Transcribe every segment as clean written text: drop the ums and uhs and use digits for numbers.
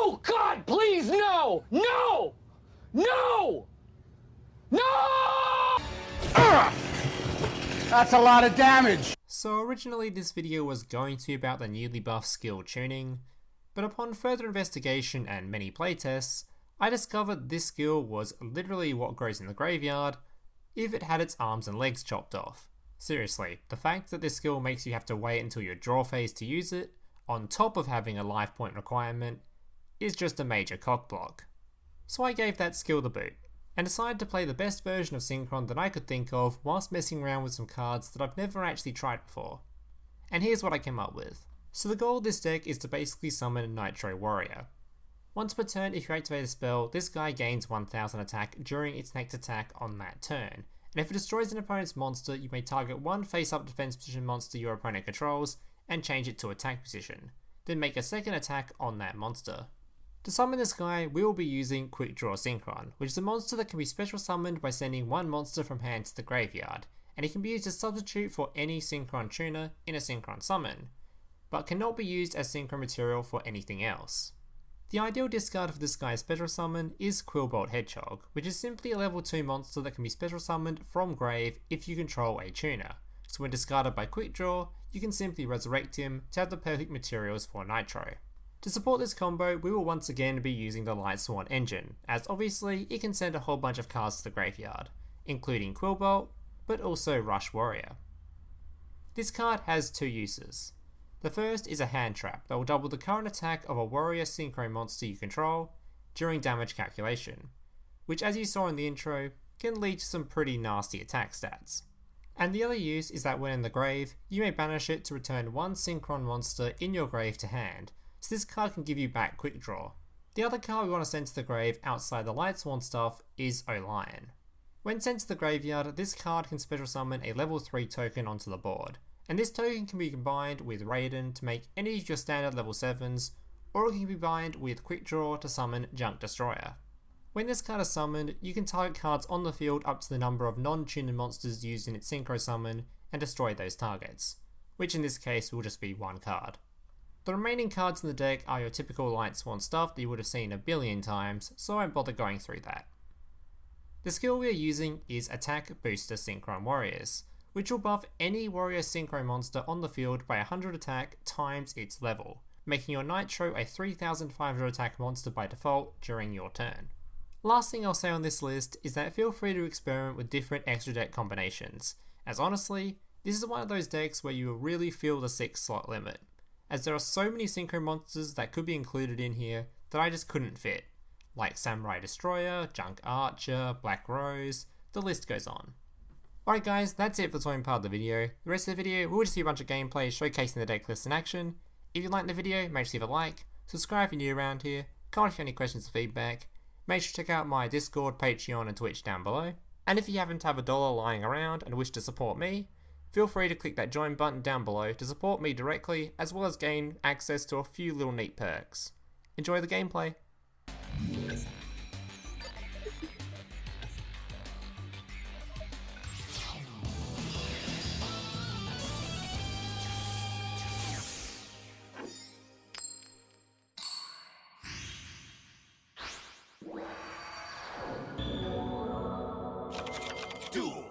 No! God, please, no! No! No! No! That's a lot of damage! So originally this video was going to be about the newly buffed skill tuning, but upon further investigation and many playtests, I discovered this skill was literally what grows in the graveyard if it had its arms and legs chopped off. Seriously, the fact that this skill makes you have to wait until your draw phase to use it, on top of having a life point requirement, is just a major cockblock. So I gave that skill the boot, and decided to play the best version of Synchron that I could think of whilst messing around with some cards that I've never actually tried before. And here's what I came up with. So the goal of this deck is to basically summon a Nitro Warrior. Once per turn, if you activate a spell, this guy gains 1000 attack during its next attack on that turn. And if it destroys an opponent's monster, you may target one face-up defense position monster your opponent controls and change it to attack position, then make a second attack on that monster. To summon this guy, we will be using Quickdraw Synchron, which is a monster that can be special summoned by sending one monster from hand to the graveyard, and it can be used as substitute for any Synchron tuner in a Synchron summon, but cannot be used as Synchron material for anything else. The ideal discard for this guy's special summon is Quillbolt Hedgehog, which is simply a level 2 monster that can be special summoned from grave if you control a tuner, so when discarded by Quickdraw, you can simply resurrect him to have the perfect materials for Nitro. To support this combo, we will once again be using the Lightsworn engine, as obviously it can send a whole bunch of cards to the graveyard, including Quillbolt, but also Rush Warrior. This card has two uses. The first is a hand trap that will double the current attack of a Warrior Synchro monster you control during damage calculation, which as you saw in the intro, can lead to some pretty nasty attack stats. And the other use is that when in the grave, you may banish it to return one Synchron monster in your grave to hand, so this card can give you back quick draw. The other card we want to send to the grave outside the Lightsworn stuff is Lion. When sent to the graveyard, this card can special summon a level 3 token onto the board, and this token can be combined with Raiden to make any of your standard level 7s, or it can be combined with Quick Draw to summon Junk Destroyer. When this card is summoned, you can target cards on the field up to the number of non-tuned monsters used in its Synchro summon and destroy those targets, which in this case will just be one card. The remaining cards in the deck are your typical Lightsworn stuff that you would have seen a billion times, so I won't bother going through that. The skill we are using is Attack Booster Synchron Warriors, which will buff any Warrior Synchro monster on the field by 100 attack times its level, making your Nitro a 3500 attack monster by default during your turn. Last thing I'll say on this list is that feel free to experiment with different extra deck combinations, as honestly, this is one of those decks where you will really feel the 6 slot limit, as there are so many Synchro monsters that could be included in here that I just couldn't fit, like Samurai Destroyer, Junk Archer, Black Rose, the list goes on. Alright guys, that's it for the toying part of the video. The rest of the video, we'll just see a bunch of gameplay showcasing the deck list in action. If you liked the video, make sure to leave a like, subscribe if you're new around here, comment if you have any questions or feedback, make sure to check out my Discord, Patreon and Twitch down below. And if you happen to have $1 lying around and wish to support me, feel free to click that join button down below to support me directly, as well as gain access to a few little neat perks. Enjoy the gameplay! Duel.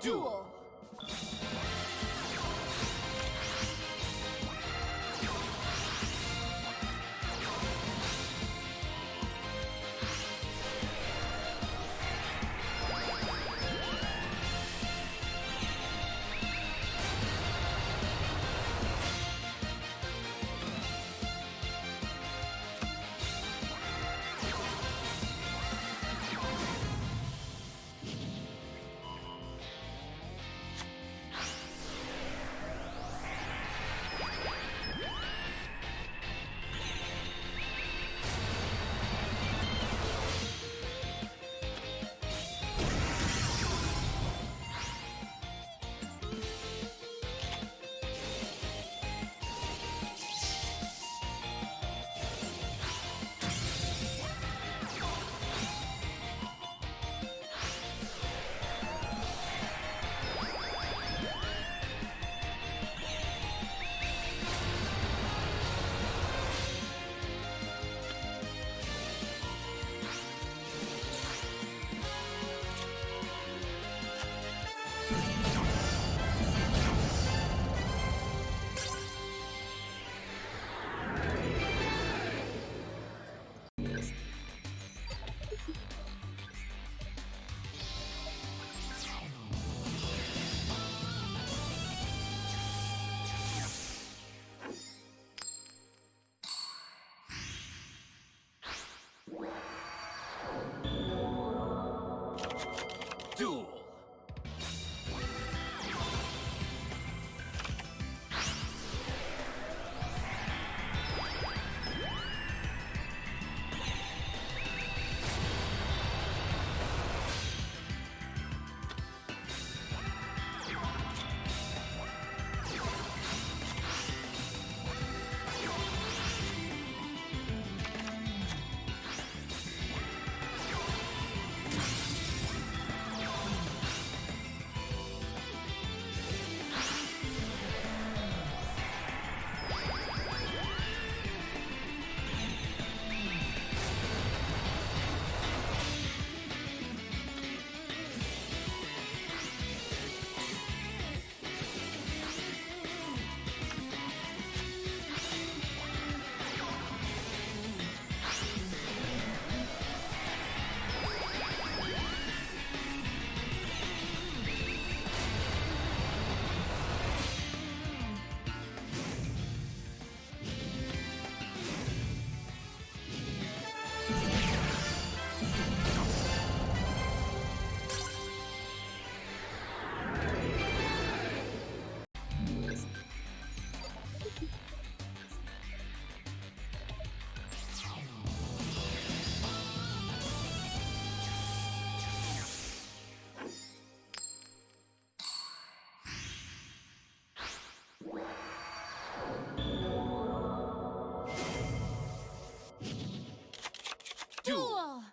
Duel. Duel. Duel.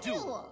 Duel.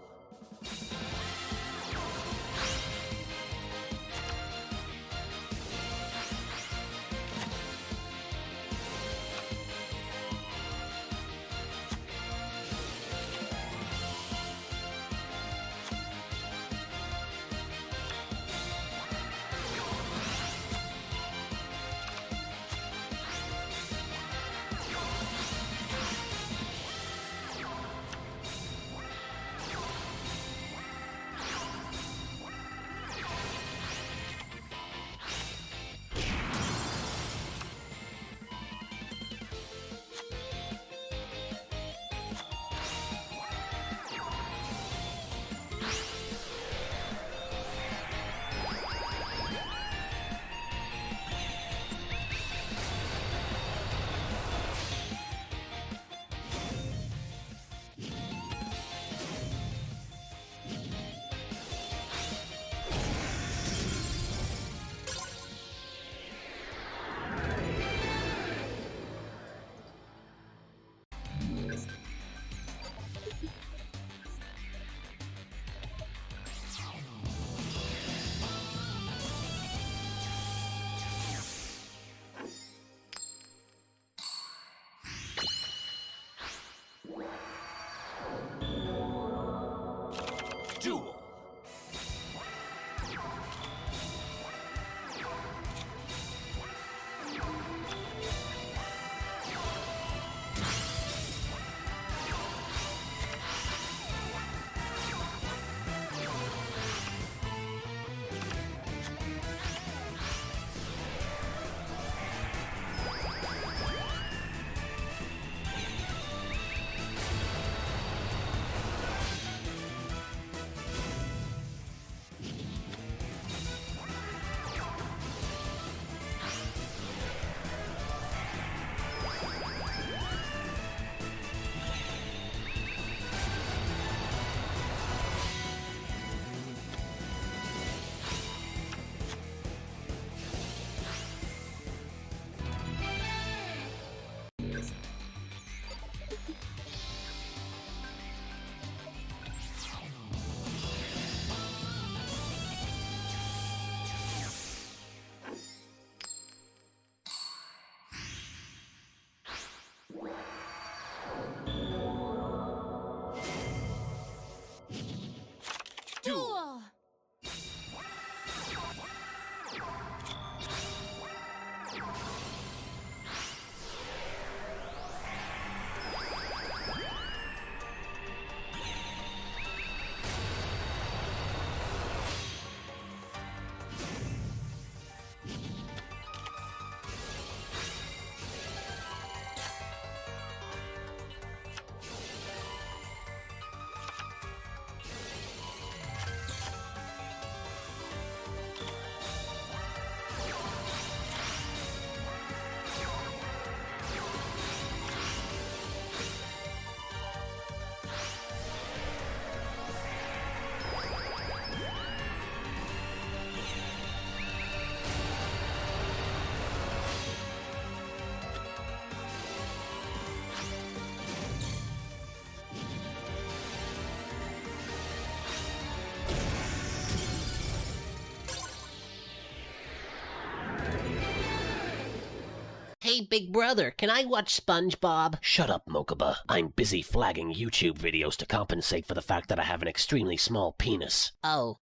Big Brother, can I watch SpongeBob? Shut up, Mokuba. I'm busy flagging YouTube videos to compensate for the fact that I have an extremely small penis. Oh.